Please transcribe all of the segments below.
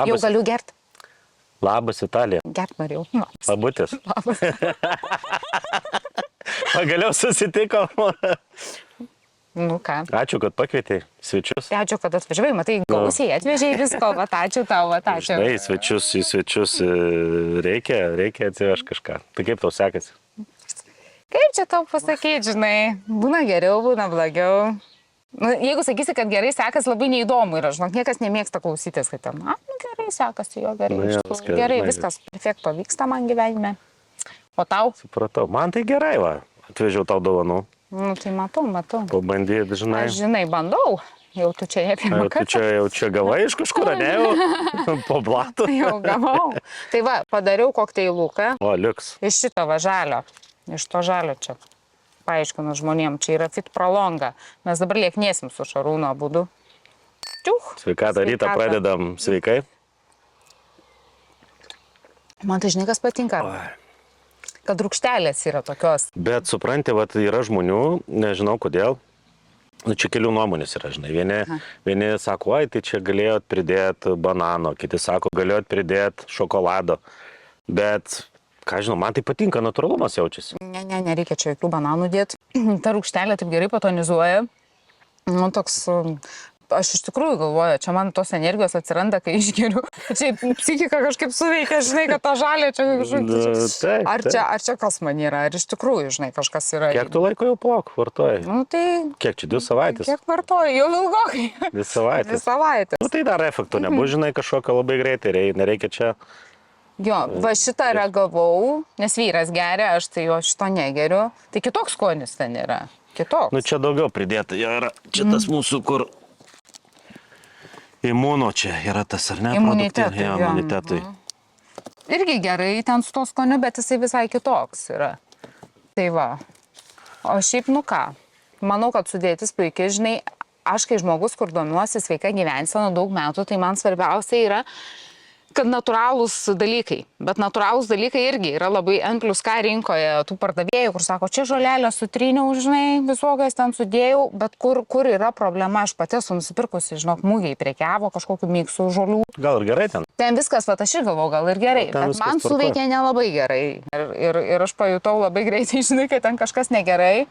Jau galiu gerti. Labas, Italija. Gert norėjau. Labutis. Labas. Pagaliau susitikom. Nu ką. Ačiū, kad pakvietei svečius. Ačiū, kad atvažiavai. Matai, gausiai atvežiai visko. Vat ačiū tau, ačiū. Žinai, į svečius reikia atsivežti kažką. Tai kaip tau sekasi? Kaip čia tau pasakyti, žinai, būna geriau, būna blogiau. Nu, jeigu sakysi, kad gerai sekasi, labai neįdomu yra, žinok, niekas nemėgsta klausytis, kad ten, gerai sekasi, jo gerai, gerai, viskas perfekto vyksta man gyvenime. O tau? Supratau, man tai gerai, va, atvežiau tau dovanų. Nu, tai matau. Pabandyti, žinai. Aš, žinai, bandau, jau tu čia ne pirmą kartą. Tu čia gavai iš kažkur, ne jau, po blato. Jau gavau. Tai va, padariau kokteiluką. O, liuks. Iš šito žalio, iš to žalio čia. Paaiškinu žmonėm, čia yra Fit Prolonga. Mes dabar lieknėsim su Šarūno abudu. Sveikatą rytą pradedam sveikai. Man tai žinai, kas patinka. Kad rūgštelės yra tokios. Bet supranti, vat, yra žmonių, nežinau kodėl. Nu, čia kelių nuomonės yra, žinai. Vieni sako, tai čia galėjot pridėti banano, kiti sako, galėjot pridėti šokolado. Bet... Ką žinau, man tai patinka, natūralumas jaučiasi. Nereikia čia jokių bananų dėti. Ta rūgštelė taip gerai patonizuoja. Nu, toks, aš iš tikrųjų galvoju, čia man tos energijos atsiranda, kai išgeriu. Čia psichika kažkaip suveikia, žinai, kad ta žalė čia kažkaip... Ar čia kas man yra, ar iš tikrųjų, žinai, kažkas yra... Kiek tu laiko jau plok vartoji? Nu, tai... Kiek čia, 2 savaitės? Kiek vartoji, jau ilgokai. 2 savaitės. 2 savaitės. Nu, tai dar efektų nebus, žinai, kažkokio labai greitai, nereikia čia... Jo, va šitą ragavau, nes vyras geria, aš tai jo šito negeriu. Tai kitoks skonis ten yra. Kitoks. Nu, čia daugiau pridėta. Yra čia tas mūsų, kur imuno čia yra tas, ar ne? Imunitetui. Imunitetui. Irgi gerai ten su to skoniu, bet jisai visai kitoks yra. Tai va. O šiaip, nu ką, manau, kad sudėtis puikiai, žinai, aš kai žmogus, kur domiuosi sveika gyvensena daug metų, tai man svarbiausia yra, kad natūralūs dalykai, bet natūralūs dalykai irgi yra labai N+K rinkoje tų pardavėjų, kur sako, čia žolelę sutryniau, žinai, visokias ten sudėjau, bet kur yra problema, aš pati esu nusipirkusi, žinok, Mugėj prekiavo kažkokiu miksų žolių. Gal ir gerai ten? Ten viskas, va, aš ir galvoju, gal ir gerai, bet man suveikė nelabai gerai ir aš pajutau labai greitai, žinai, kad ten kažkas negerai.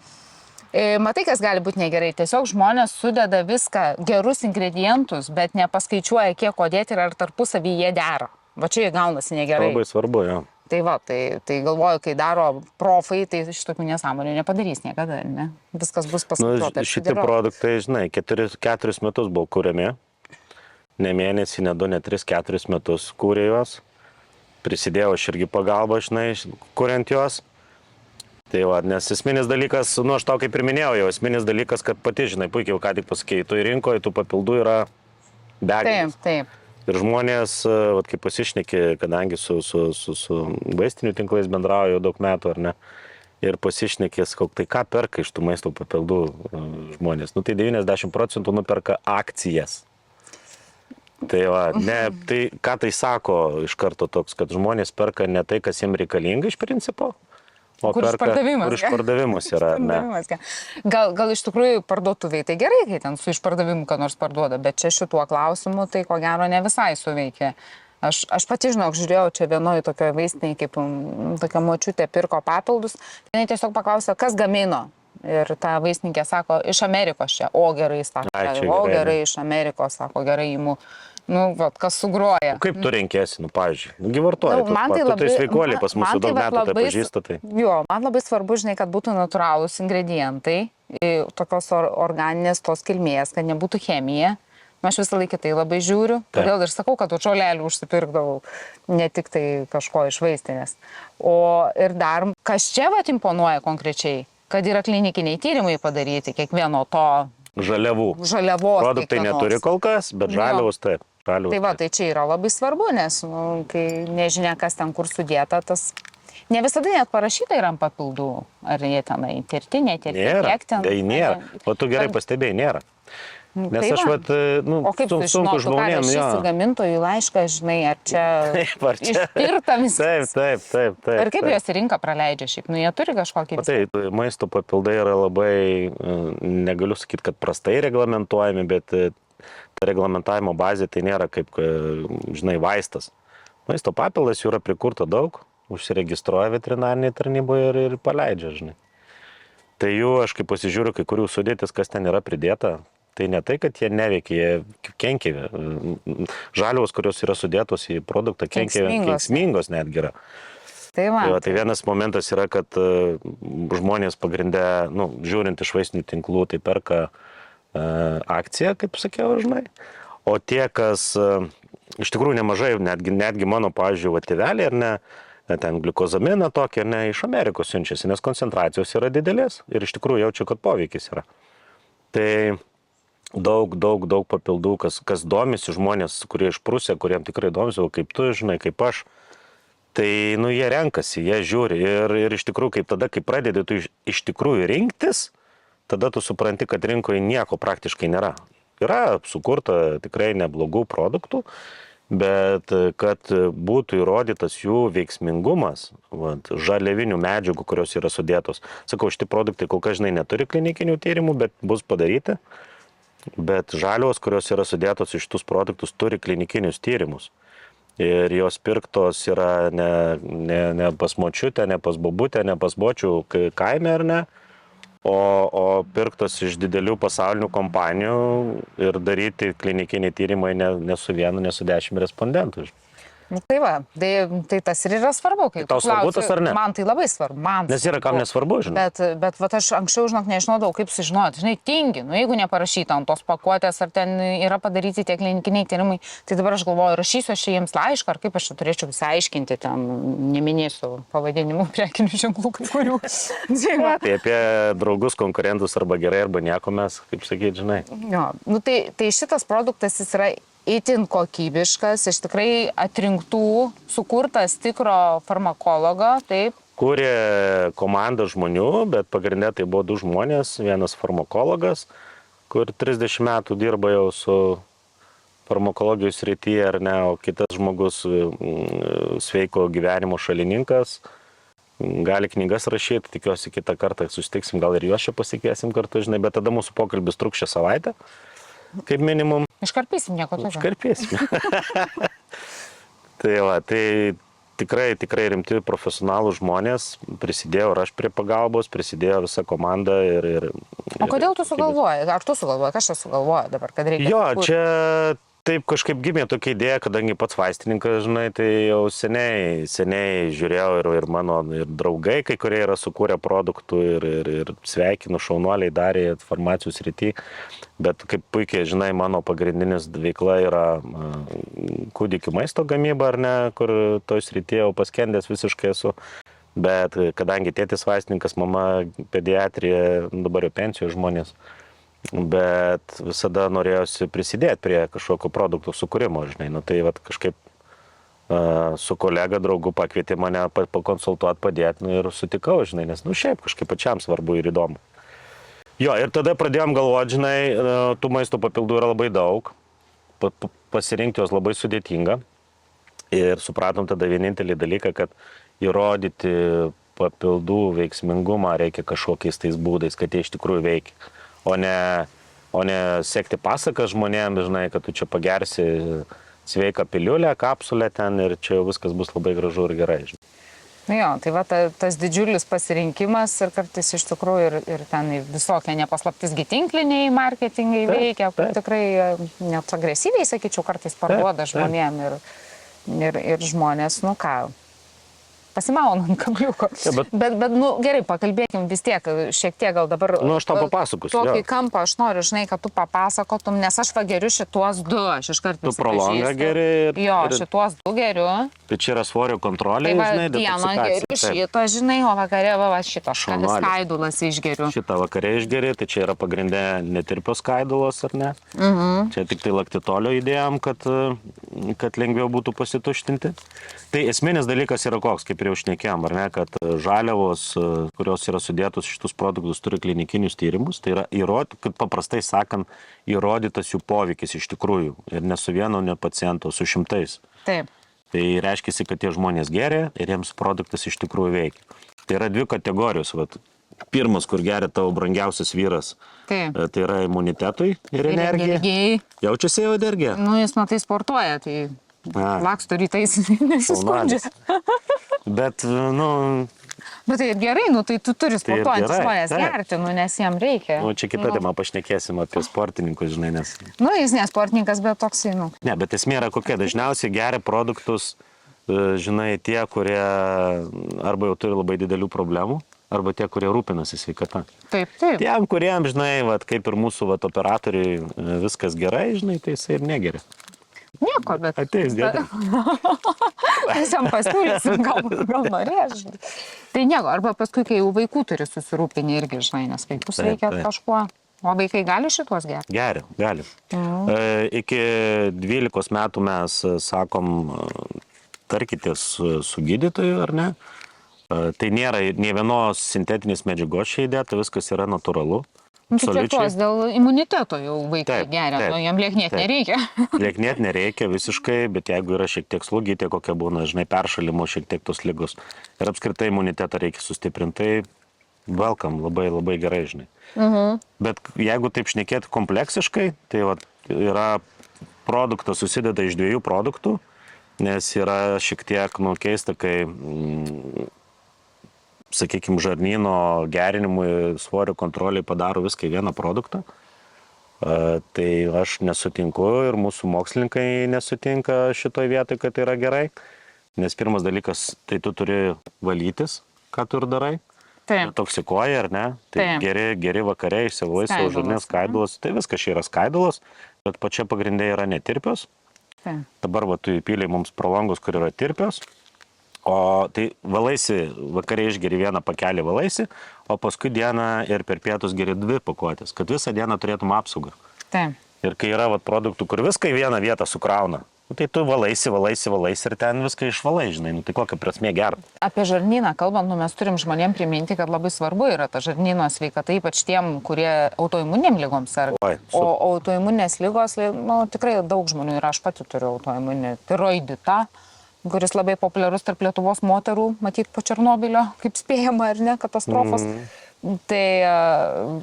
Matai, kas gali būti negerai. Tiesiog žmonės sudeda viską, gerus ingredientus, bet nepaskaičiuoja, kiek ko dėti ir ar tarpusavį jie dera. Va čia jie gaunasi negerai. Labai svarbu, jo. Tai va, tai galvoju, kai daro profai, tai šitokių nesąmonių nepadarys niekada, ne? Viskas bus paskaičiuota. Šitie produktai, žinai, 4 metus buvo kūriami. Ne mėnesį, ne 2, ne 3, 4 metus kūrė juos. Prisidėjau aš irgi pagalbą, žinai, kuriant juos. Tai va, nes esminis dalykas, nu aš tau kaip ir minėjau, jau esminis dalykas, kad pati, žinai, puikiai, ką tik pasakėjai, tu rinkoje, tų papildų yra begalės. Taip. Ir žmonės, va, kaip pasišneki, kadangi su vaistinių tinklais bendrauju jau daug metų, ar ne, ir pasišnekės, tai ką perka iš tų maisto papildų žmonės. Nu tai 90% nuperka akcijas. Tai va, tai ką tai sako iš karto toks, kad žmonės perka ne tai, kas jiems reikalinga iš principo, o kur išpardavimas yra. Gal iš tikrųjų parduotuviai tai gerai, kai ten su išpardavimu ką nors parduoda, bet čia šituo klausimu tai ko gero ne visai suveikia. Aš pati, žinok, žiūrėjau čia vienoje tokioje vaistinėje, kaip tokia močiutė pirko papildus, tai tiesiog paklausė, kas gamino. Ir ta vaistininkė sako, iš Amerikos čia, o gerai, sako, gerai, iš Amerikos, sako, gerai imu. Nu, vat, kas sugroja. O kaip tu renkėsi, pavyzdžiui? Nugi vartoji, tu tai sveikuoliai pas mūsų daug metų tai pažįsta. Tai. Jo, man labai svarbu, žinai, kad būtų natūralūs ingredientai, tokios organinės tos kilmės, kad nebūtų chemija. Aš visą laiką tai labai žiūriu, todėl ir sakau, kad žolelių užsipirkdavau, ne tik tai kažko iš vaistinės. O ir dar, kas čia vat imponuoja konkrečiai, kad yra klinikiniai tyrimai padaryti kiekvieno to žaliavos. Produktai neturi kol kas, bet žaliavos taip. Tai va, tai čia yra labai svarbu, nes kai nežinia, kas ten kur sudėta, tas ne visada net parašyta yra ant papildų, ar jie tenai tirti, netirti, kiek ten. Tai nėra, o tu gerai pastebėjai, nėra. Nes tai aš vat, nu, o kaip tu žinotų, ką rašysi gamintojų laišką, žinai, ar čia ištirta viskas. Taip. Ir kaip juos į rinką praleidžia šiaip, nu jie turi kažkokį visą. Tai maisto papildai yra labai, negaliu sakyti, kad prastai reglamentuojami, bet reglamentavimo bazė tai nėra kaip, žinai, vaistas. Maisto papildas jų yra prikurta daug, užsiregistruoja veterinariniai tarnyboje ir paleidžia, žinai. Tai jų, aš kaip pasižiūriu, kai kurių sudėtis, kas ten yra pridėta, tai ne tai, kad jie neveikia, jie kenkia. Žaliavos, kurios yra sudėtos į produktą, kenksmingos netgi yra. Tai vienas momentas yra, kad žmonės pagrindę, žiūrint iš vaistinių tinklų, tai perka akciją, kaip sakiau, žinai. O tie, kas iš tikrųjų nemažai, netgi mano, pavyzdžiui, tėveliai, ar ne, ten gliukozaminą tokį, ar ne, iš Amerikos siunčiasi, nes koncentracijos yra didelės ir iš tikrųjų jaučiu, kad poveikis yra. Tai daug papildų, kas domisi žmonės, kurie išprusė, kuriem tikrai domisi, kaip tu, žinai, kaip aš, tai, jie renkasi, jie žiūri ir iš tikrųjų, kai pradedi tu iš tikrųjų rinktis, tada tu supranti, kad rinkoje nieko praktiškai nėra. Yra sukurta tikrai neblogų produktų, bet kad būtų įrodytas jų veiksmingumas, žaliavinių medžiagų, kurios yra sudėtos. Sakau, šitie produktai kol kas, žinai, neturi klinikinių tyrimų, bet bus padaryti. Bet žaliavos, kurios yra sudėtos iš šitus produktus, turi klinikinius tyrimus. Ir jos pirktos yra ne pas močiutę, ne pas bobutę, ne pas bočių kaime, ar ne, o pirktos iš didelių pasaulinių kompanijų ir daryti klinikiniai tyrimai ne su vienu, ne su 10 respondentų. Tai va, tai tas ir yra svarbu. Tai tau svarbu tas ar ne? Man tai labai svarbu. Nes yra kam nesvarbu, žinai. Bet aš anksčiau, žinok, nežinodavau, kaip sužinoti. Žinai, tingi, jeigu neparašyta ant tos pakuotės, ar ten yra padaryti tie klinikiniai tyrimai, tai dabar aš galvoju, rašysiu aš jiems laišką, ar kaip aš turėčiau visai aiškinti, ten neminėsiu pavadinimų prekinių ženklų kai kurių. Tai apie draugus, konkurentus arba gerai, arba nieko mes, kaip sakyti, žinai. Jo, tai šitas produktas jis yra itin kokybiškas, iš tikrai atrinktų, sukurtas tikro farmakologo, taip. Kūrė komanda žmonių, bet pagrindė tai buvo 2 žmonės, vienas farmakologas, kur 30 metų dirba jau su farmakologijos srityje, ar ne, o kitas žmogus sveiko gyvenimo šalininkas, gali knygas rašyti, tikiuosi kitą kartą susitiksim, gal ir juos čia pasikviesim kartu, žinai, bet tada mūsų pokalbis truks šią savaitę. Kaip minimum. Iškarpysim nieko tokio. Iškarpysim. Tai tikrai rimti profesionalų žmonės, prisidėjau ir aš prie pagalbos, prisidėjo visa komanda O kodėl tu sugalvojai? Ar tu sugalvojai? Kas čia sugalvoja dabar, kad reikia? Jo, čia taip kažkaip gimė tokia idėja, kadangi pats vaistininkas, žinai, tai jau seniai žiūrėjau ir mano ir draugai, kai kurie yra sukūrę produktų ir sveikinu, šaunuoliai darė farmacijos srity, bet kaip puikiai, žinai, mano pagrindinis veikla yra kūdikių maisto gamyba, ar ne, kur toj srityje jau paskendęs visiškai esu, bet kadangi tėtis vaistininkas, mama pediatrija, dabar jau pensijos žmonės, bet visada norėjosi prisidėti prie kažkokio produktų sukūrimo, žinai. Tai kažkaip su kolega draugu pakvietė mane pakonsultuoti, padėti ir sutikau, žinai, nes šiaip kažkaip pačiam svarbu ir įdomu. Jo, ir tada pradėjom galvoti, žinai, tų maisto papildų yra labai daug, pasirinkti jos labai sudėtinga ir supratom tada vienintelį dalyką, kad įrodyti papildų veiksmingumą reikia kažkokiais tais būdais, kad jie iš tikrųjų veikia. O ne sekti pasakas žmonėms, žinai, kad tu čia pagersi sveiką piliulę, kapsulę ten ir čia viskas bus labai gražu ir gerai. Žinai. Jo, tai va tas didžiulis pasirinkimas ir kartais iš tikrųjų ir ten visokie nepaslaptisgi tinkliniai marketingai veikia, kur tikrai net agresyviai, sakyčiau, kartais parduoda žmonėm ir žmonės, pasimauna ant kabliuko. Bet gerai, pakalbėkim vis tiek, šiek tiek gal dabar... Aš tau papasakosiu. Tokį kampą aš noriu, žinai, kad tu papasakotum, nes aš geriu šituos 2, aš iškart prisipažįstu. Tu prolongą geri ir... Jo, šituos 2 geriu. Tai čia yra svorio kontrolė, žinai, dieną geriu šito, žinai, o vakare šito skaidulas išgeriu. Šitą vakare išgeri, tai čia yra pagrindė netirpio skaidulos, ar ne? Čia tik tai laktitolio įdėjom, kad lengviau būtų pasituštinti. Tai esminis dalykas yra koks, kaip ir jau šnekėjom, ar ne, kad žaliavos, kurios yra sudėtos šitus produktus, turi klinikinius tyrimus, tai yra, kad paprastai sakant, įrodytas jų poveikis iš tikrųjų ir ne su vienu ne pacientu, su šimtais. Taip. Tai reiškia, kad tie žmonės geria ir jiems produktas iš tikrųjų veikia. Tai yra 2 kategorijos, pirmas, kur geria tavo brangiausias vyras, Taip. tai yra imunitetui ir energijai. Energijai. Jaučiasi jau energija? Nu, jis matai sportuoja, tai laksto rytais nesiskundžia. Bet, nu... Bet tai ir gerai, nu, tai tu turi ir sportuojantis gerai, žmonės taip. gerti, nu, nes jam reikia. Nu, čia kitą temą pašnekėsim apie sportininkus, žinai, nes... Nu, jis nesportininkas, bet toksai, nu. Ne, bet esmė yra kokia. Dažniausiai geria produktus, žinai, tie, kurie arba jau turi labai didelių problemų, arba tie, kurie rūpinasi sveikata. Taip, taip. Tiem, kuriem, žinai, vat, kaip ir mūsų vat, operatoriai, viskas gerai, žinai, tai jisai ir negeria. Nieko, bet... Ateis dėdė. Mes jam pasiūlysim, gal norės. Tai nieko, arba paskui, kai jau vaikų turi susirūpinti irgi, žinai, nes vaikus Taip, reikia taip. kažkuo. O vaikai gali šitos gerti? Geria, gali. Iki 12 metų mes sakom, tarkitės su gydytoju, ar ne? Tai nėra nei vienos sintetinės medžiagos čia įdėta, viskas yra natūralu. Nu, tai čia tuos dėl imuniteto jau vaikai Taip, geria, taip, nu, jam lieknėt taip. nereikia. Lieknėt nereikia visiškai, bet jeigu yra šiek tiek slugyti, kokia būna, žinai, peršalimo, šiek tiek tos ligos. Ir apskritai imunitetą reikia sustiprinti, tai welcome, labai labai gerai, žinai. Bet jeigu taip šnekėti kompleksiškai, tai vat, yra produktas susideda iš 2 produktų, nes yra šiek tiek, nu, keista, kai... sakykime, žarnyno gerinimui, svorio kontroliai padaro viską į vieną produktą. Tai aš nesutinku ir mūsų mokslininkai nesutinka šitoj vietoj, kad tai yra gerai. Nes pirmas dalykas, tai tu turi valytis, ką tu ir darai. Taip. Toksikuoji, ar ne? Tai geri vakariai, išsivalai savo žarnės skaidulos. Tai viskas čia yra skaidulos, bet pačia pagrindė yra netirpios. Taip. Dabar va, tu įpylei mums pro langus, kur yra tirpios. O tai valaisi, vakariai išgeri vieną pakelį valaisi, o paskui dieną ir per pietus geri 2 pakuotės, kad visą dieną turėtum apsaugą. Taip. Ir kai yra vat, produktų, kur viską į vieną vietą sukrauna, nu, tai tu valaisi ir ten viską išvalai, žinai, nu, tai kokia prasmė gerti. Apie žarnyną kalbant, nu, mes turim žmonėm priminti, kad labai svarbu yra ta žarnyno sveikata, ypač tiem, kurie autoimunėm lygom serga. O autoimuninės lygos, nu, tikrai daug žmonių ir aš pati turiu autoimuninį tiroiditą, kuris labai populiarus tarp Lietuvos moterų, matyt, po Černobylio, kaip spėjama, ar ne, katastrofos. Tai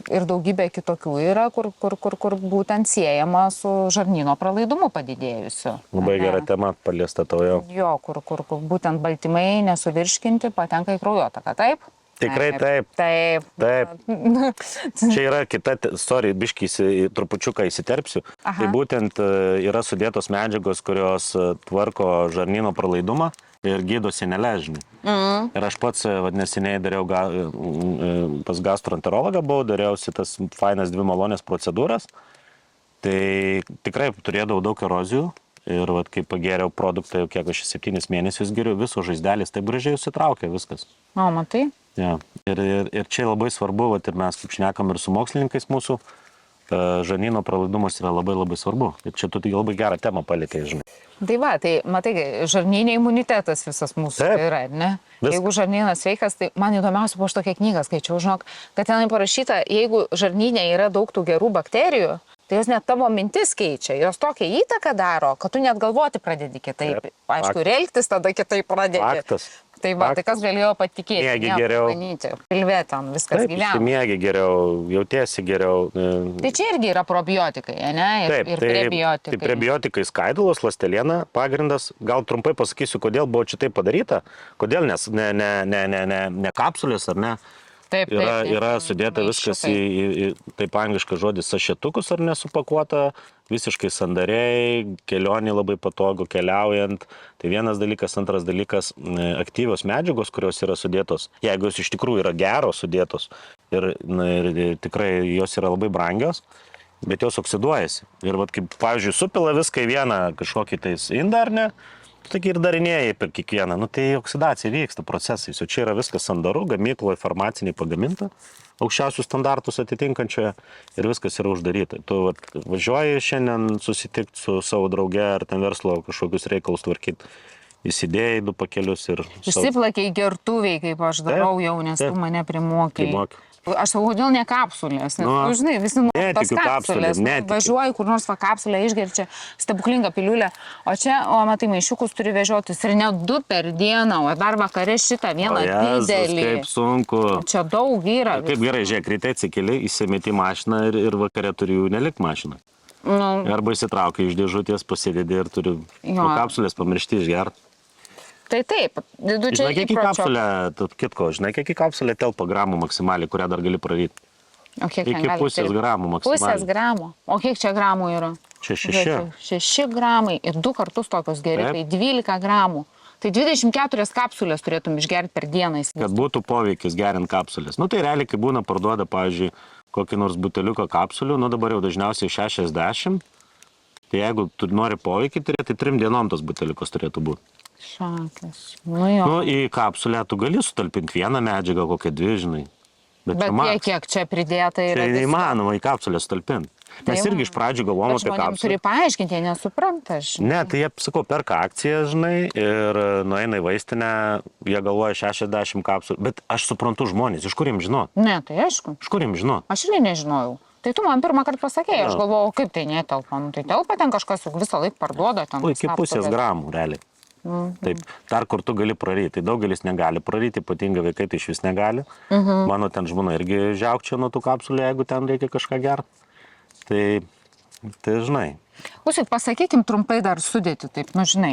ir daugybė kitokių yra, kur būtent siejama su žarnyno pralaidumu padidėjusiu. Labai gera tema paliesta tau jau. Jo, kur būtent baltymai nesuvirškinti patenka į kraujotaką, taip? Tikrai taip. Taip. Čia yra kita, biškį trupučiuką įsiterpsiu. Aha. Tai būtent yra sudėtos medžiagos, kurios tvarko žarnyno pralaidumą ir gydo seneles, žinai. Ir aš pats neseniai dariau pas gastroenterologą, dariausi tas fainas 2 malonės procedūras. Tai tikrai turėdavau daug erozijų. Ir vat, kai pagėriau produktą, jau kiek aš 7 mėnesius geriu, visos žaizdelės taip gražiai susitraukė viskas. O, matai? Ja. Ir čia labai svarbu, vat, ir mes kaip šnekam ir su mokslininkais mūsų, žarnyno pralaidumas yra labai labai svarbu. Ir čia tu labai gerą temą palikai, žinai. Tai va, tai matai, žarnyne imunitetas visas mūsų Taip. yra, ne? Vis... Jeigu žarnynas sveikas, tai man įdomiausia, po aš tokią knygą skaičiau, žinok, kad tenai parašyta, jeigu žarnyne yra daug tų gerų bakterijų, tai jos net tavo mintis keičia, jos tokią įtaką daro, kad tu net galvoti pradedi kitaip. Taip. Aišku, ir elgtis tada kitaip pradedi. Faktas. Tai va, tai kas galėjo patikėti? Miegi geriau. Pilvė ten, viskas gyvena. Miegi geriau, jautiesi geriau. Tai čia irgi yra probiotikai, ne? Ir prebiotikai. Tai prebiotikai skaidulos, ląsteliena pagrindas. Gal trumpai pasakysiu, kodėl buvo čia taip padaryta, kodėl ne kapsulės ar ne. Taip, yra sudėta viskas į taip angliškas žodis sašetukus ar nesupakuota, visiškai sandariai, kelionė labai patogu keliaujant. Tai vienas dalykas, antras dalykas, aktyvios medžiagos, kurios yra sudėtos, jeigu jos iš tikrųjų yra geros sudėtos ir tikrai jos yra labai brangios, bet jos oksiduojasi. Ir vat, kaip, pavyzdžiui, supila viską į vieną kažkokį tais indą, ar ne? Taigi ir darinėjai per kiekvieną, nu tai oksidacija vyksta procesais, o čia yra viskas sandaru, gamykloje farmaciniai pagaminta, aukščiausius standartus atitinkančioje ir viskas yra uždaryta. Tu važiuoji šiandien susitikti su savo drauge ar ten verslo kažkokius reikalus tvarkyti, įsidėjai 2 pakelius ir... Išsiplakiai gertuviai, kaip aš darau jau, nes tu mane primokai. Aš sakau, kodėl ne kapsulės, nes, žinai, visi nori tos netikiu kapsulės. kapsulėm, Važiuoju, kur nors va kapsulę išgerčia, stebuklingą piliulę, o čia, matai, maišiukus turi vežiotis ir ne 2 per dieną, o dar vakare šitą vieną didelį. Kaip sunku. Čia daug yra. Kaip gerai, žiūrėk, ryte atsikeli, įsimeti mašiną ir vakare turi jų nelik mašiną. Arba įsitraukia iš dėžutės, pasidedi ir turi kapsulės pamiršti išgerti. Tai taip, Žinai, kiek į kapsulę, kitko, žinai, kiek į kapsulę telpa gramų maksimaliai, kurią dar gali praryti? O kiek Iki pusės gramų maksimaliai. 0,5 gramo. O kiek čia gramų yra? Čia 6. 6 gramai ir 2 kartus tokios geri, tai 12 gramų. Tai 24 kapsulės turėtum išgerti per dieną. Kad būtų poveikis gerint kapsulės. Nu tai realiai, kai būna parduoda, pavyzdžiui, kokį nors buteliuką kapsulių, nu dabar jau dažniausiai 60. Tai jeigu tu nori poveikį turėti, tai 3 dienom tas buteliukas turėtų būti. Šakės. Nu, į kapsulę tu gali sutalpinti vieną medžiagą, kokią 2, žinai. Bet kiek čia pridėta yra. Tai neįmanoma į kapsulę sutalpinti. Mes irgi iš pradžių galvom apie kapsulę. Turi paaiškinti, jie nesupranta. Ne, tai jie, sakau, perka akciją, žinai, ir nueina į vaistinę, jie galvoja 60 kapsulių. Bet aš suprantu žmonės, iš kur jiems žinot? Ne, tai aišku. Iš kur jiems žinot? Aš irgi nežinojau. Tai tu man pirmą kartą pasakėjai, aš galvojau, kaip tai netelpa. Nu, tai telpa ten kažkas juk visą laiką parduoda. Iki pusės gramų, realiai. Taip, dar kur tu gali praryti. Tai daugelis negali praryti, ypatingai vaikai tai iš vis negali. Mano ten žmona irgi žiaukčia nuo tų kapsulių, jeigu ten reikia kažką gerti. Tai žinai. Klausyk, pasakykim trumpai dar sudėti, taip, nu žinai,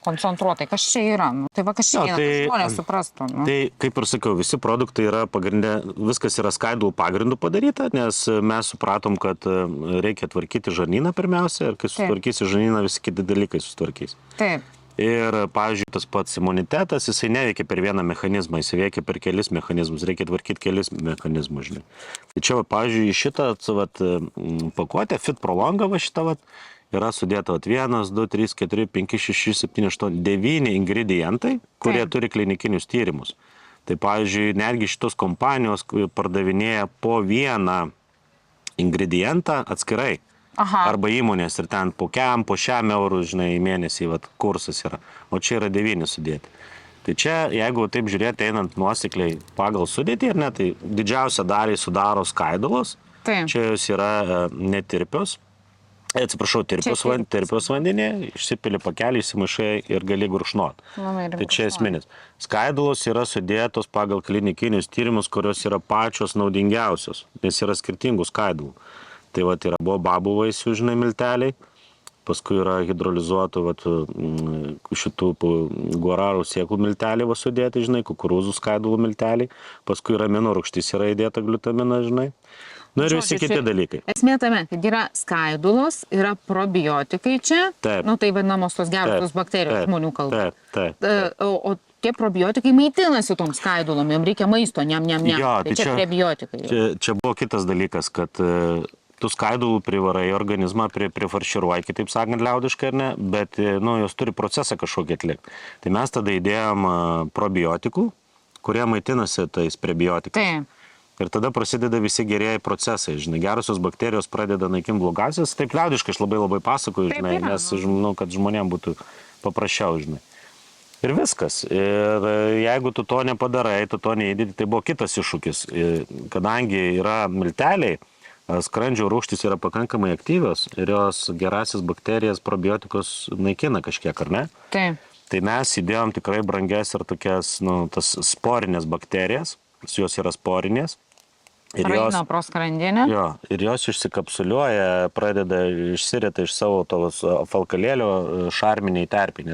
koncentruotai, kas čia yra. Nu, tai va, kas čia yra, kad žmonės suprastų. Nu. Tai, kaip ir sakiau, visi produktai yra pagrindė, viskas yra skaidulų pagrindų padaryta, nes mes supratom, kad reikia tvarkyti žarnyną pirmiausia ir kai sutvarkysi žarnyną, visi kiti dalykai sutvarkys. Taip. Ir, pavyzdžiui, tas pats imunitetas, jisai neveikia per vieną mechanizmą, jisai veikia per kelis mechanizmus, reikia tvarkyti kelis mechanizmus, žinai. Tai čia, pavyzdžiui, į šitą pakuotę, Fit Prolonga, šitą, yra sudėta 1, 2, 3, 4, 5, 6, 7, 8, 9 ingredientai, kurie turi klinikinius tyrimus. Tai, pavyzdžiui, netgi šitos kompanijos pardavinėja po vieną ingredientą atskirai. Arba įmonės ir ten po 100 eurų, žinai, mėnesį kursas yra, o čia yra 9 sudėti. Tai čia, jeigu taip žiūrėti, einant nuosekliai pagal sudėtį, ir ne, tai didžiausią dalį sudaro skaidulos, čia jos yra netirpios, tirpios vandenė, išsipili pakelį, įsimaišai ir gali gurkšnot. Tai čia esminis. Skaidulos yra sudėtos pagal klinikinius tyrimus, kurios yra pačios naudingiausios, nes yra skirtingų skaidulų. Tai yra babų vaisių, žinai, milteliai, paskui yra hidrolizuotų šitų guararų sėklų milteliai sudėti, žinai, kukurūzų skaidulų milteliai, paskui yra amino rūgštys, yra įdėta gliutaminas, žinai. Nu ir visi kiti dalykai. Esmė tame, kad yra skaidulos, yra probiotikai čia, nu tai vadinamos tos gerosios bakterijos žmonių kalba. O tie probiotikai maitinasi tom skaidulom, jiems reikia maisto, niam. Tai čia prebiotikai. Čia buvo kitas dalykas, kad tu skaidulų privarai organizmą, prifarširuoji, kitaip sakant, liaudiškai, ar ne, bet jos turi procesą kažkokį atlikti. Tai mes tada įdėjom probiotikų, kurie maitinasi tais prebiotikais. Ir tada prasideda visi gerieji procesai, žinai, gerosios bakterijos pradeda naikinti blogasias. Taip liaudiškai aš labai pasakoju, žinai, nes žinau, kad žmonėms būtų paprasčiau, žinai. Ir viskas. Ir jeigu tu to nepadarai, tu to neįdėti, tai buvo kitas iššūkis. Kadangi yra milteliai, skrandžio rūgštys yra pakankamai aktyvios ir jos gerasis bakterijas, probiotikus naikina kažkiek, ar ne? Taip. Tai mes įdėjom tikrai brangias ir tokias, tas sporinės bakterijas, jos yra sporinės. Praeina pro skrandinę. Jo, ir jos išsikapsuliuoja, pradeda išsirita iš savo tos falkalėlio šarminiai terpiai,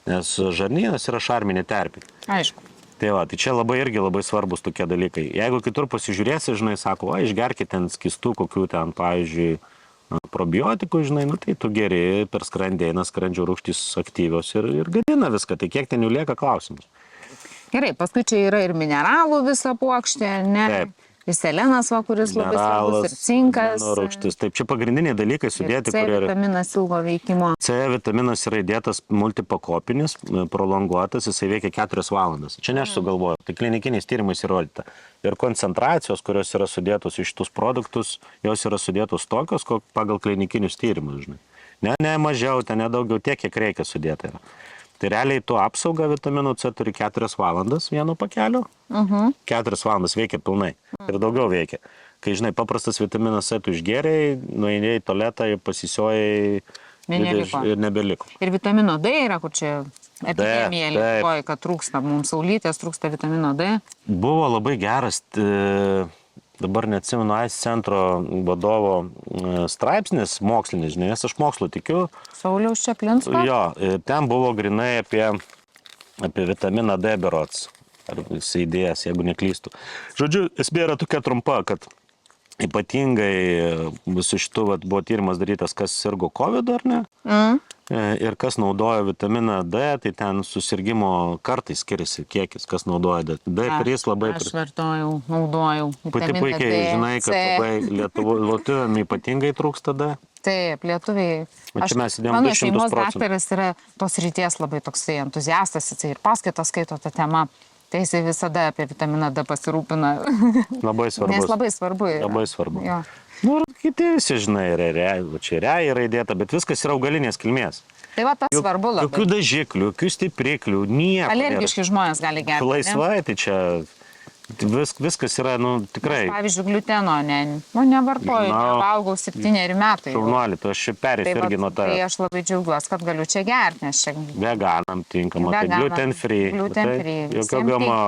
nes žarnynas yra šarminė terpė. Aišku. Tai čia irgi labai svarbus tokie dalykai. Jeigu kitur pasižiūrėsi, žinai, sako, išgerkit ten skistų, kokių ten, pavyzdžiui, probiotikų, žinai, tai tu geri per skrandį, eina skrandžio rūgštys aktyvios ir gadina viską. Tai kiek ten jų lieka klausimus. Gerai, paskui čia yra ir mineralų visa puokštė, ne? Taip. Ir selenas, kuris labai svarbus, ir cinkas. Rūgštis. Taip, čia pagrindiniai dalykai sudėti, kurie... C vitaminas ilgo veikimo. C vitaminas yra įdėtas multipakopinis, prolonguotas, jisai veikia 4 valandas. Čia ne aš sugalvoju, tai klinikiniais tyrimais įrodyta. Ir koncentracijos, kurios yra sudėtos iš šitus produktus, jos yra sudėtos tokios, pagal klinikinius tyrimus, žinai. Ne mažiau, ten nedaugiau tiek, kiek reikia sudėti yra. Tai realiai tu apsaugą vitaminų C turi 4 valandas vieno pakelio. 4 valandas veikia pilnai. Ir daugiau veikia. Kai, žinai, paprastas vitaminas C tu išgėrėjai, nuėjai į tualetą, pasisiojai ir nebeliko. Ir vitamino D yra, kur čia epidemija Lietuvoje, kad trūksta mums saulytės, trūksta vitamino D. Buvo labai geras, dabar neatsimenu, AIS centro vadovo straipsnis mokslinis, žinai, nes aš mokslu tikiu. Sauliaus Čaplinsko? Jo, ten buvo grinai apie vitaminą D berods. Ar jisai idėjas, jeigu neklystu. Žodžiu, esmė yra tokia trumpa, kad ypatingai visų šitų buvo tyrimas darytas, kas sirgo COVID, ar ne? Ir kas naudoja vitaminą D, tai ten susirgymo kartais skiriasi kiekis, kas naudoja D. D3 labai... Aš vartojau, naudojau. Pati puikiai žinai, kad labai lietuviam ypatingai trūksta D. Taip, lietuviai. Mano šeimos daktaras yra tos ryties labai toksai entuziastas, jisai ir paskaitas skaito tą temą. Tai jisai visada apie vitaminą D pasirūpina. Labai svarbu. Nes labai svarbu. Labai svarbu. Jo. Nu, ir kiti visi, žinai, čia yra įdėta, bet viskas yra augalinės kilmės. Tai va, tas svarbu labai. Jokių dažiklių, jokių stipriklių, nieko. Alergiški žmonės gali gerti. Laisvai, tai čia viskas yra, nu, tikrai. Pavyzdžiui, gliuteno, nevartoju, nevalgau 7 metai. Šaunuolį, tu aš perėsiu irgi nuo tavęs. Tai aš labai džiaugiuosi, kad galiu čia gerti, nes čia... Veganam tinkama, tai gluten free. Jokio gamo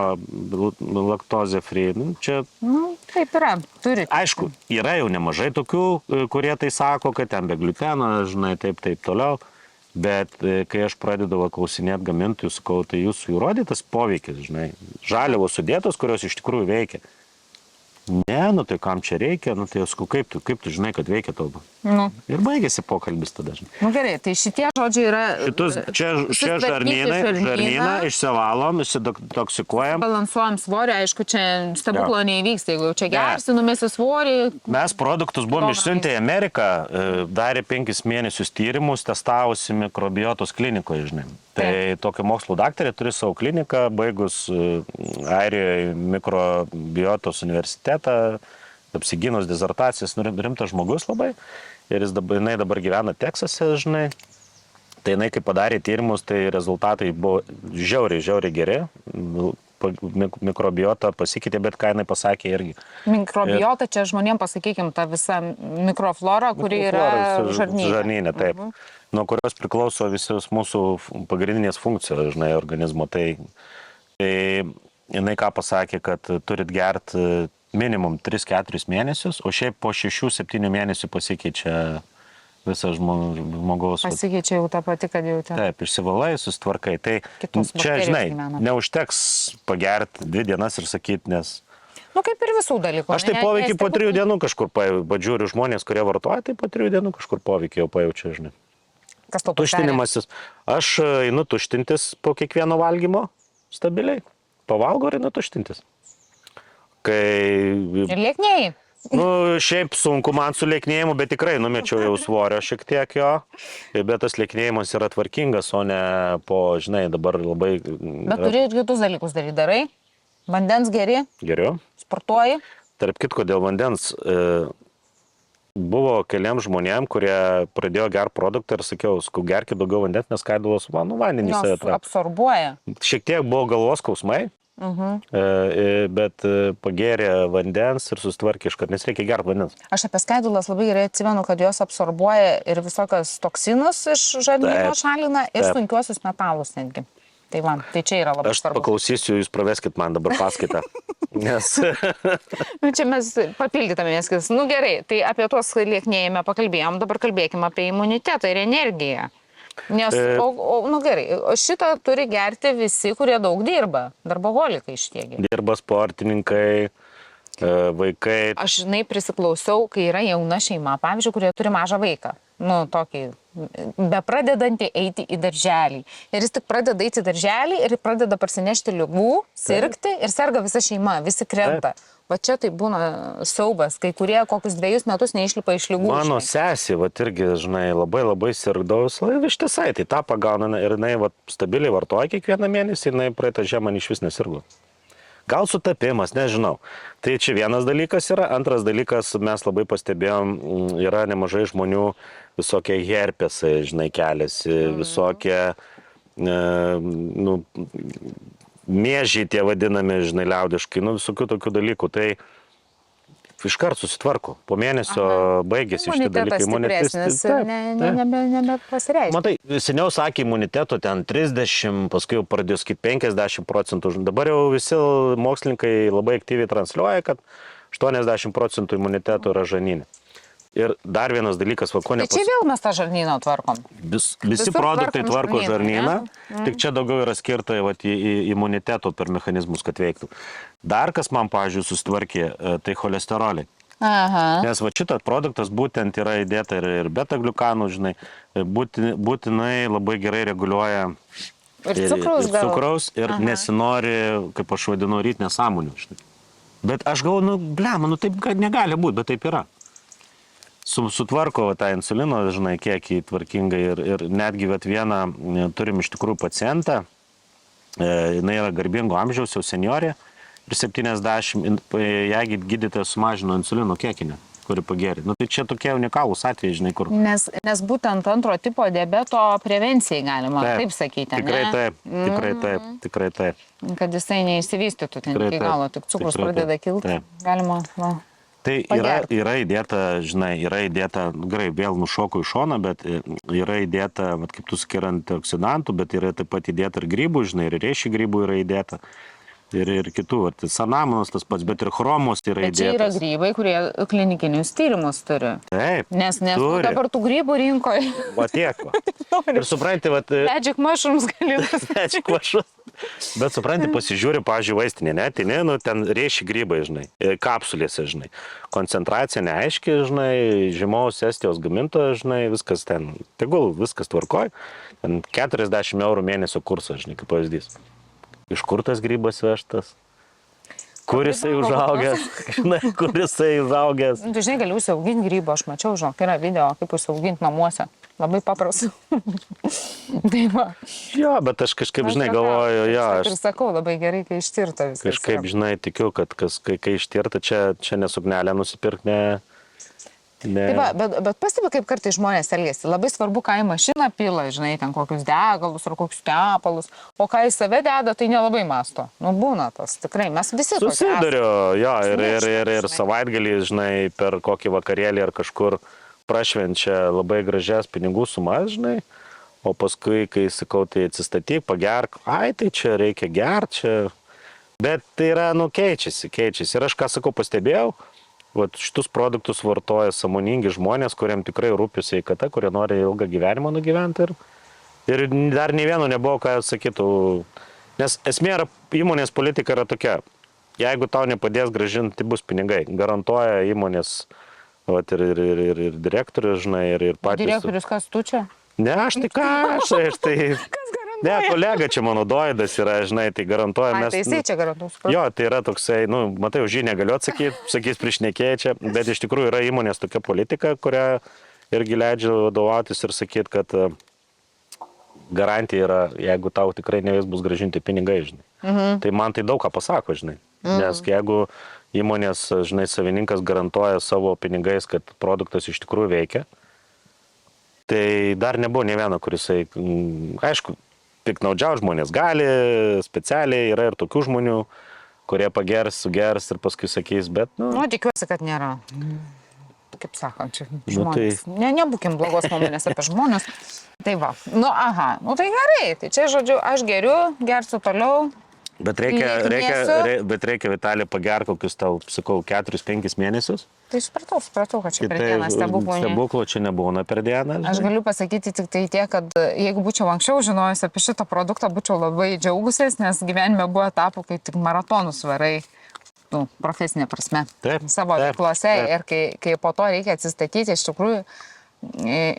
laktozė free. Čia... Nu, taip yra, turi. Aišku, yra jau nemažai tokių, kurie tai sako, kad ten be gliuteno, žinai, taip toliau. Bet kai aš pradedu klausinėti gamintojų, sakau, tai jūsų įrodytas poveikis, žinai, žaliavos sudėtos, kurios iš tikrųjų veikia. Ne, nu tai kam čia reikia, nu tai sakau, kaip tu žinai, kad veikia tauba. Nu. Ir baigėsi pokalbis tada. Nu gerai, tai šitie žodžiai yra... Čia žarnyną išsivalom, išsitoksikuojam. Balansuojam svorį, aišku, čia stebuklo neįvyks, jeigu čia gersi, numesi svorį. Mes produktus buvom išsiuntę į Ameriką, darė 5 mėnesius tyrimus, testavusi mikrobiotos klinikoje, žinai. Tai tokio mokslo daktarė turi savo kliniką, baigus Airijoje mikrobiotos universitetą, apsigynus dizertacijas, rimtas žmogus labai. Ir jinai dabar gyvena Teksase, žinai. Tai jinai, kai padarė tyrimus, tai rezultatai buvo žiauriai geri. Mikrobiota pasikeitė, bet ką jinai pasakė irgi. Mikrobiota, čia žmonėm pasakykim, ta visa mikroflora, kuri yra žarnyne. Žarnyne, taip. Nuo kurios priklauso visos mūsų pagrindinės funkcijos, žinai, organizmo. Tai jinai ką pasakė, kad turit gerti minimum 3-4 mėnesius, o šiaip po 6-7 mėnesių pasikeičia visas žmogaus... Pasikeičia jau tą pati, kad jau ten... Taip, išsivalai, susitvarkai. Tai čia, žinai, neužteks pagerti 2 dienas ir sakyti, nes... Nu, kaip ir visų dalykų. Aš tai poveikį po 3 dienų kažkur pažiūriu žmonės, kurie vartoja, tai po 3 dienų kažkur poveikį jau pajaučia, žinai. Kas to tuštinimasis. Aš einu tuštintis po kiekvieno valgymo stabiliai. Pavalgo ir einu tuštintis. Ir lieknėjai. Nu, šiaip sunku man su lieknėjimu, bet tikrai numečiau jau svorio šiek tiek jo. Bet tas lieknėjimas yra tvarkingas, o ne po, žinai, dabar labai... Bet turi ir kitus dalykus darai. Vandens geri. Geriau. Sportuoji. Tarp kitko, dėl vandens buvo keliam žmonėm, kurie pradėjo gerti produktą ir sakiau, gerkit daugiau vandens, nes skaidulos vandenį save traukia. Absorbuoja. Šiek tiek buvo galvos skausmai. Bet pagėrė vandens ir susitvarkė iškart, nes reikia gerti vandens. Aš apie skaidulas labai gerai atsimenu, kad jos absorbuoja ir visokios toksinus iš žarnyno šalina ir sunkiuosius metalus netgi. Tai man, tai čia yra labai svarbu. Aš paklausysiu, jūs praveskit man dabar paskaitą. Nes... Čia mes papildytame vieskis. Nu gerai, tai apie tuos lieknėjime pakalbėjom, dabar kalbėkime apie imunitetą ir energiją. Nes, nu gerai, šitą turi gerti visi, kurie daug dirba, darboholikai ištiegi. Dirba sportininkai, vaikai. Aš, žinai, prisiklausiau, kai yra jauna šeima, pavyzdžiui, kurie turi mažą vaiką, nu, tokį, bepradedantį eiti į darželį. Ir jis tik pradeda eiti į darželį ir pradeda parsinešti ligų, sirgti ir serga visa šeima, visi krenta. Va čia tai būna siaubas, kai kurie kokius 2 metus neišlipa iš ligų. Mano sesė, va irgi, žinai, labai sirgdavus, ištisai, tai tą pagauna ir jinai stabiliai vartoja kiekvieną mėnesį, jinai praeitą žiemą iš vis nesirgo. Gal sutapimas, nežinau. Tai čia vienas dalykas yra, antras dalykas, mes labai pastebėjom, yra nemažai žmonių, visokie herpesai, žinai, keliasi, visokie nu, miežiai tie vadinami, žinai, liaudiškai, nu, visokių tokių dalykų. Tai iškart susitvarko. Po mėnesio baigėsi šitie dalykai. Imunitetas stipresnis, nebepasireiškia. Matai, seniau sakė imuniteto ten 30, paskui jau pradėjo sakyti 50%. Dabar jau visi mokslininkai labai aktyviai transliuoja, kad 80% imuniteto yra žarnyne. Ir dar vienas dalykas, va, ko Tai čia vėl mes tą žarnyną tvarkom. Visi produktai tvarko žarnyną, tik čia daugiau yra skirta vat, į imuniteto per mechanizmus, kad veiktų. Dar kas man, pavyzdžiui, susitvarkė, tai cholesteroliai. Aha. Nes va šitas produktas būtent yra įdėta ir beta-gliukanų, žinai, būtinai labai gerai reguliuoja Ir cukraus ir nesinori, kaip aš vadinu, ryt nesąmonių. Žinai. Bet aš galvoju, nu taip negali būti, bet taip yra. Sutvarko tą insulino, žinai, kiekį tvarkingai ir netgi vieną turim iš tikrųjų pacientą, jinai yra garbingo amžiaus, jau seniorė, ir 70, jeigu gydytojas sumažino insulino kiekį, kuri pagerė. Nu, tai čia tokie unikalūs atvejai, žinai, kur. Nes būtent antro tipo diabeto prevencijai galima taip sakyti. Tikrai taip. Kad jisai neįsivystytų ten iki galo, tik cukrus pradeda kilti. Galima. Tai yra įdėta, žinai, gerai, vėl nušoku į šoną, bet yra įdėta, kaip tu sakai, antioksidantų, bet yra taip pat įdėta ir grybų, žinai, ir riešių grybų yra įdėta. Ir kitų, sanamonas tas pats, bet ir chromos yra įdėtas. Bet čia yra grybai, kurie klinikinius tyrimus turi. Taip. Nes dabar tų grybų rinkoje. Va tiek. Ir supranti, Magic mushrooms galėtų. Magic mushrooms. Bet supranti, pasižiūri, pavyzdžiui, vaistinė, ten rieši grybai, žinai, kapsulėse, žinai. Koncentracija neaiški, žinai, žymaus Estijos gamintojo, žinai, viskas ten, tegul viskas tvarkoj. 40 eurų mėnesio kursas, žinai, kaip pavyzdys. Iš kur tas grybas vežtas? Kur jisai užaugęs? Žinai, kur jisai užaugęs? Tu žinai, gali užsiauginti grybą, aš mačiau, žinok, yra video, kaip užsiauginti namuose. Labai paprasta. Tai va. Jo, bet aš kažkaip, žinai, galvoju, jo. Aš ir sakau, labai gerai, kai ištirta viskas. Kažkaip, žinai, tikiu, kad kai ištirta, čia nesuknelę nusipirkti, Tai va, bet pastebi, kaip kartais žmonės elgėsi. Labai svarbu, ką į mašiną pila, žinai, ten kokius degalus ar kokius tepalus, o ką į save deda, tai nelabai masto. Nu, būna tas, tikrai, mes visi susiduriu, jo, ir savaitgalį, žinai, per kokį vakarėlį ar kažkur prašvenčia labai gražias pinigų sumas, žinai, o paskui, kai sakau, tai atsistatyk, pagerk, tai čia reikia gerti, čia. Bet tai yra, keičiasi. Ir aš ką sakau, pastebėjau, šitus produktus vartoja sąmoningi žmonės, kuriem tikrai rūpi sveikata, kurie nori ilgą gyvenimą nugyventi. Ir dar nei vieno nebuvo, ką sakytų. Nes esmė įmonės politika yra tokia. Jeigu tau nepadės grąžinti, tai bus pinigai. Garantuoja įmonės ir direktorius, žinai, ir patys. Direktorius kas tu čia? Ne, aš tai ką, aš tai. Ne, kolega čia mano Doidas yra, žinai, tai garantuoja mes. Tai jisai čia garantuos. Jo, tai yra toksai, matai, už jį negaliu atsakyti, sakys priešnekėjai čia, bet iš tikrųjų yra įmonės tokia politika, kurią irgi leidžia vadovautis ir sakyti, kad garantija yra, jeigu tau tikrai nevės bus grąžinti pinigai, žinai. Tai man tai daug ką pasako, žinai. Nes jeigu įmonės, žinai, savininkas garantuoja savo pinigais, kad produktas iš tikrųjų veikia, tai dar nebuvo ne vieno, kurisai, aišku, piknaudžiau žmonės gali, specialiai yra ir tokių žmonių, kurie sugers ir paskui sakys, bet, tikiuosi, kad nėra. Kaip sakant, čia žmonės. Nebūkim blogos nuomonės apie žmonės. Tai va, tai gerai, tai čia, žodžiu, aš gersiu toliau. Bet reikia Vitalį pagerti kokius tau, sakau, 4-5 mėnesius. Tai supratau, kad čia per dieną stebuklų. Stebuklo čia nebūna per dieną. Aš galiu pasakyti tik tai tiek, kad jeigu būčiau anksčiau žinojus apie šitą produktą, būčiau labai džiaugusies, nes gyvenime buvo etapų, kai tik maratonus varai, profesinė prasme, savo veiklose. Ir kai po to reikia atsistatyti, iš tikrųjų,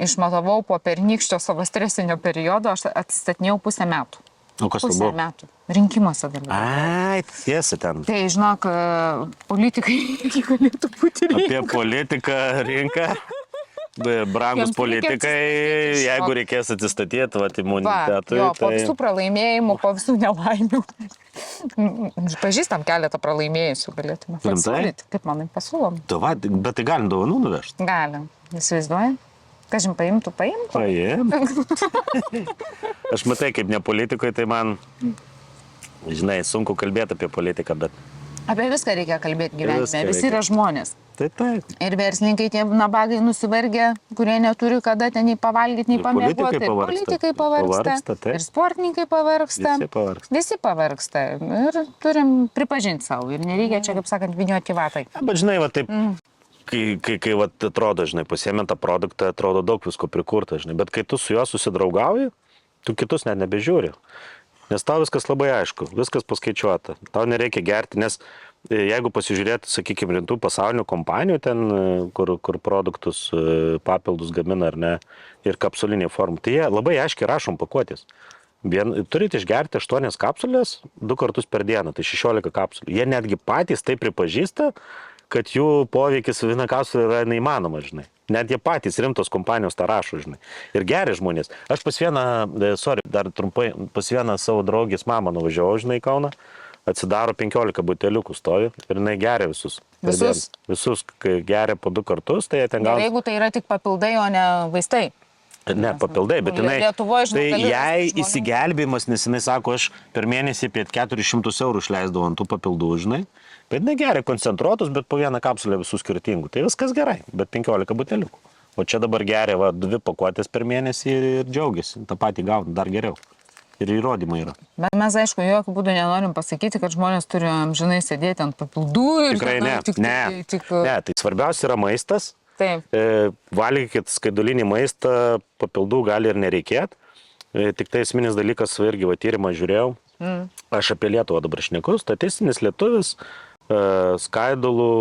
išmatavau po pernykščio savo stresinio periodo, aš atsistatinėjau pusę metų. O kas tai buvo? Pusę metų. Rinkimuose dalyvauju. Tiesa ten. Tai, žinok, politikai galėtų būti rinka. Apie politiką, rinką. Brangus politikai, jeigu reikės atsistatyti, imunitetui. Po visų pralaimėjimų, po visų nelaimių. Pažįstam keletą pralaimėjusių, galėtume pasiūlyti. Kaip manai, pasiūlom? Bet tai galim dovanų nuvežti? Galim. Įsivaizduoji? Kažin paimtų. Paim. Aš matai, kaip ne politikoje, tai man, žinai, sunku kalbėti apie politiką, bet... Apie viską reikia kalbėti gyvenime. Viską Visi reikia. yra žmonės. Taip. Ir verslininkai, tie nabagai nusivargę, kurie neturi kada ten nei pavalgyti, nei Ir pamiegoti. politikai pavargsta. Taip. Ir sportininkai pavargsta. Visi pavargsta. Ir turim pripažinti savo. Ir nereikia čia, kaip sakant, viniuoti vatai. Bet žinai, va taip, kai va, atrodo, žinai, pasiėmė tą produktą, atrodo daug visko prikurta, žinai, bet kai tu su juo susidraugauji, tu kitus net nebežiūri. Nes tau viskas labai aišku, viskas paskaičiuota. Tau nereikia gerti, nes jeigu pasižiūrėti, sakykime, rimtų pasaulinių kompanijų ten, kur produktus, papildus gamina ar ne, ir kapsuliniai formų, tai jie labai aiškiai rašom pakuotės. Turite išgerti 8 kapsulės 2 kartus per dieną, tai 16 kapsulių. Jie netgi patys tai pripažįsta, kad jų poveikis viena kapsulė yra neįmanoma, žinai. Net jie patys rimtos kompanijos tą rašo, žinai. Ir geri žmonės. Aš pas vieną savo draugės mamą nuvažiavau, žinai, į Kauną, atsidaro 15 buteliukų stovi ir jinai geria visus. Visus, kai geria po 2 kartus, tai jie ten gauna. Jeigu tai yra tik papildai, o ne vaistai. Ne, papildai, bet jinai, tai jai įsigelbėjimas, nes jinai sako, aš per mėnesį apie 400 eurų išleisdavau ant tų papildų, žinai. Bet negeria koncentruotus, bet po vieną kapsulę visų skirtingų. Tai viskas gerai, bet 15 buteliukų. O čia dabar geria 2 pakuotės per mėnesį ir džiaugiasi. Ta patį gauna, dar geriau. Ir įrodymai yra. Bet mes, aišku, jokių būdų nenorim pasakyti, kad žmonės turi amžinai sėdėti ant papildų. Tikrai ne. Ne, tai svarbiausia yra maistas. Taip. Valgykit skaidulinį maistą, papildų gali ir nereikėti. Tik tai esminis dalykas, irgi tyrimą žiūrėjau. Aš apie Lietuvą dabar šneku. Statistinis lietuvis, skaidulų,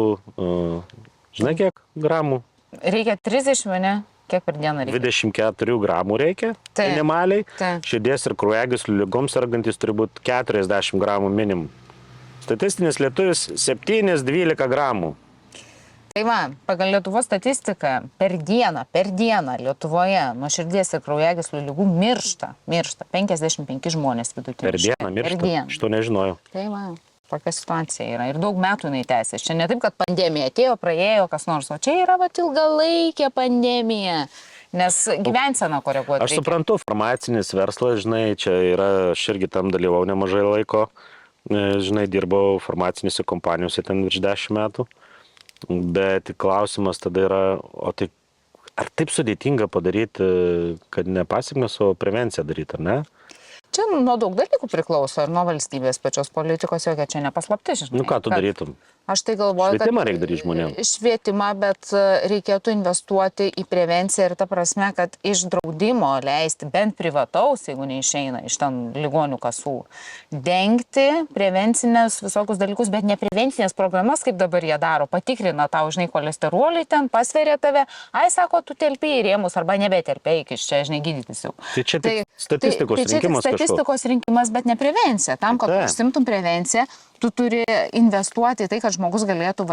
žinai kiek gramų? Reikia 30, ne? Kiek per dieną reikia? 24 gramų reikia minimaliai. Širdies ir kraujagyslių ligoms sergantis turi būti 40 gramų minimum. Statistinis lietuvis 7-12 gramų. Tai va, pagal Lietuvos statistiką per dieną Lietuvoje nuo širdies ir kraujagyslių ligų miršta 55 žmonės vidutiniškai. Per dieną miršta? Šito nežinojau. Tai va, tokia situacija yra. Ir daug metų jinai tęsiasi. Čia ne taip, kad pandemija atėjo, praėjo kas nors, o čia yra ilgalaikė pandemija. Nes gyvensena koreguoti. Aš suprantu, farmacinis verslas, žinai, čia yra, aš irgi tam dalyvau nemažai laiko. Žinai, dirbau farmacinėse kompanijose ten virš 10 metų. Bet klausimas tada yra, o tai ar taip sudėtinga padaryti, kad nepasiekme savo prevenciją daryti, ar ne? Čia nuo daug dalykų priklauso ir nuo valstybės pačios politikos, jokia čia nepaslaptis. Nu ką tu darytum? Aš tai galvoju, švietimą reikia daryti žmonėms. Švietimą, bet reikėtų investuoti į prevenciją ir ta prasme, kad iš draudimo leisti bent privataus, jeigu neišeina iš ten ligonių kasų, dengti prevencinės visokius dalykus, bet ne prevencinės programas, kaip dabar jie daro, patikrina tau, žinai, cholesterolį ten, pasveria tave, sako, tu telpi į rėmus arba nebetelpi, iki čia, žinai, gydytis jau. Tai čia statistikos rinkimas. Tai čia statistikos rinkimas, bet ne prevencija. Tam, kad užsimtum prevenciją, tu turi investuoti į tai, kad žmogus galėtų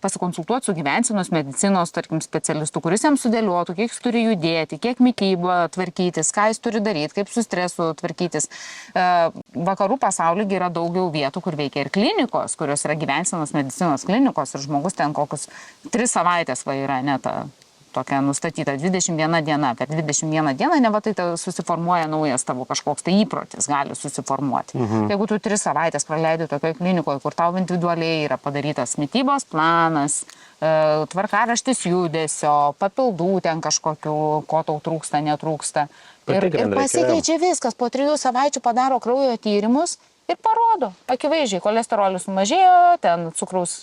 pasikonsultuoti su gyvensenos medicinos, tarkim, specialistu, kuris jam sudėliotų, kiek jis turi judėti, kiek mitybą tvarkytis, ką jis turi daryti, kaip su stresu tvarkytis. Vakarų pasaulyje yra daugiau vietų, kur veikia ir klinikos, kurios yra gyvensenos medicinos klinikos ir žmogus ten kokius 3 savaitės yra neta. Tokia nustatyta 21 diena. Per 21 dieną tai susiformuoja naujas tavo kažkoks tai įprotis, gali susiformuoti. Jeigu tu 3 savaitės praleidai tokioje klinikoje, kur tau individualiai yra padarytas mitybos planas, tvarkaraštis judesio, papildų ten kažkokių, ko tau trūksta, netrūksta. Ir pasikeičia viskas. Po 3 savaičių padaro kraujo tyrimus ir parodo. Akivaizdžiai, kolesterolis sumažėjo, ten cukraus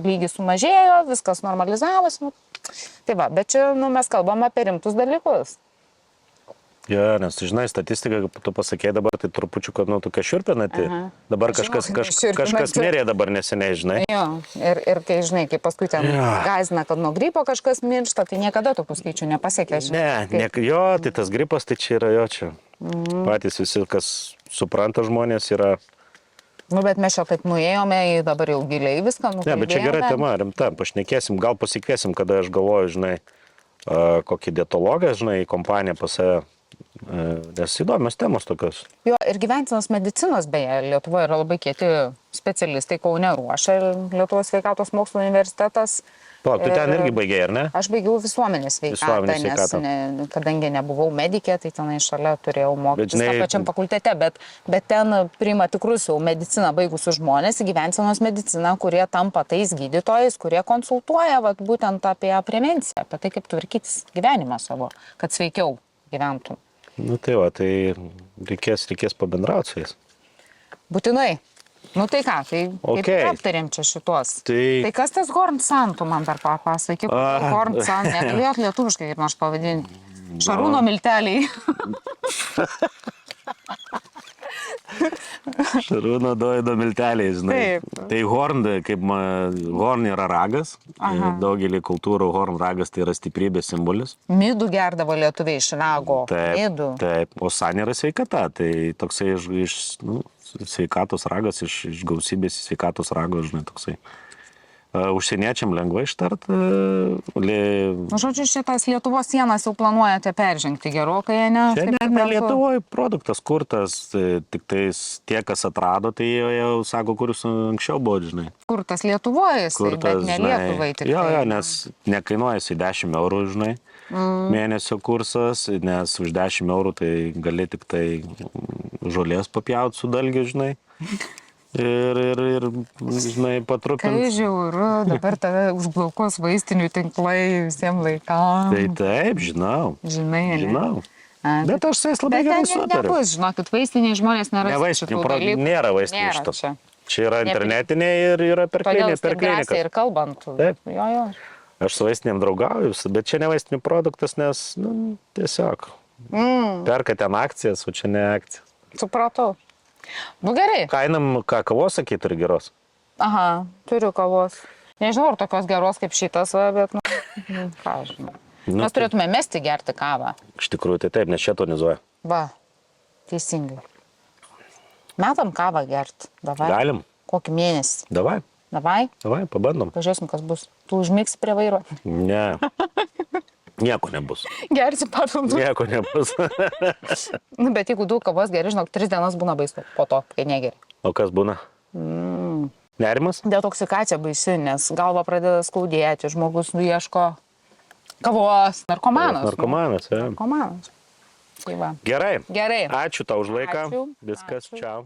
lygis sumažėjo, viskas normalizavosi. Tai va, bet čia mes kalbam apie rimtus dalykus. Ja, nes tu žinai, statistika, kaip tu pasakėjai dabar, tai trupučiuką, tokia šiurpinati. Dabar kažkas mirė dabar neseniai, žinai. Jo, ir kai, žinai, kai paskui ten gąsdina, kad nuo gripo kažkas miršta, tai niekada tokių skaičių nepasiekia. Jo, tai tas gripas, tai čia yra jo čia. Patys visi, kas supranta žmonės, yra... Bet mes čia taip nuėjome į dabar jau giliai viską. Ne, bet čia gera tema, rimta, pašnekėsim, gal pasikviesim, kada aš galvoju, žinai, kokį dietologą, žinai, kompaniją pas save Nes įdomios temos tokios. Jo, ir gyvensenos medicinos, beje, Lietuvoje yra labai kieti specialistai, Kaune ruošia Lietuvos sveikatos mokslo universitetas. Palauk, tu ten Ir- irgi baigei, ar ne? Aš baigiau visuomenės sveikatą, Visuomenės sveikatą. nes kadangi nebuvau medikė, tai tenai šalia turėjau mokytis žinai- tą pačiam fakultete, bet ten priima tikrus jau mediciną baigusius žmonės į gyvensenos mediciną, kurie tampa tais gydytojais, kurie konsultuoja vat, būtent apie prevenciją, apie tai, kaip tvarkytis gyvenimą savo, kad sveikiau gyventum. Nu tai va, tai reikės pabendrauti su jais. Būtinai. Nu tai ką, tai Okei. kaip aptarėm čia šitos. Tai- kas tas Hornsan, tu man dar pasakyk, Hornsan, negalėjot lietuviškai kaip nors pavadinti. Šarūno milteliai. Šarūno Doido milteliai, žinai. Taip. Tai horn yra ragas. Daugelį kultūrų horn ragas tai yra stiprybės simbolis. Midų gerdavo lietuviai iš rago. Taip, Midų. taip. O san yra sveikata. Tai toksai iš sveikatos ragas, iš gausybės į sveikatos rago, žinai, toksai. Užsieniečiam lengvai ištart. Nu, žodžiu, šitas Lietuvos sienas jau planuojate peržengti gerokai, ne? Čia Taip ne suprantu. Lietuvoje produktas kurtas, tik tais tie, kas atrado, tai jau sako, kuris anksčiau buvo, žinai. Kurtas Lietuvoje, jisai, Kurtas, bet ne žinai. Lietuvai tik. Jo, tai. jo, nes nekainuoja jisai 10 eurų, žinai, mėnesio kursas, nes už 10 eurų tai gali tik tai žolės papjauti su dalgiu, žinai. Ir žinai, Kai patrupinti. žiauru, dabar tave užblokuos vaistinių tinklai visiems laikams. Tai taip, žinau. Žinai, ne? Žinau. A, Bet aš su jais labai Bet gerai ten sutariu. nebus, žinokit, vaistiniai žmonės nėra. Ne vaistinių produktų, nėra vaistinių Nėra šito. čia. Čia yra internetinė ir yra per Todėl kliniką. ir kalbant. Taip. Jo, jo. Aš su vaistinėm draugauju, bet čia ne vaistinių produktas, nes tiesiog perka ten akcijas, o čia ne akcijas. Supratau. Nu gerai. Kainam, kavos sakyti, turi geros. Aha, turiu kavos. Nežinau, ar tokios geros kaip šitas, va, bet, ką aš žinau. Nu, Mes turėtume mesti gerti kavą. Iš tikrųjų, tai taip, nes čia tonizuoja. Va, teisingai. Metam kavą gerti. Davai. Galim? Kokį mėnesį. Davai, Davai, pabandom. pažiūrėsim, kas bus. Tu užmigsi prie vairo. Ne. Nieko nebus. Gersi papildų. Nieko nebus. Nu, bet jeigu daug kavos geri, žinok, 3 dienas būna baisu po to, kai negeri. O kas būna? Nerimas? Detoksikacija baisi, nes galva pradeda skaudėti, žmogus nuieško kavos, narkomanas. Narkomanas, ja. Narkomanas. Tai va. Gerai. Gerai. Ačiū tau už laiką. Ačiū. Viskas, Ačiū. čiau.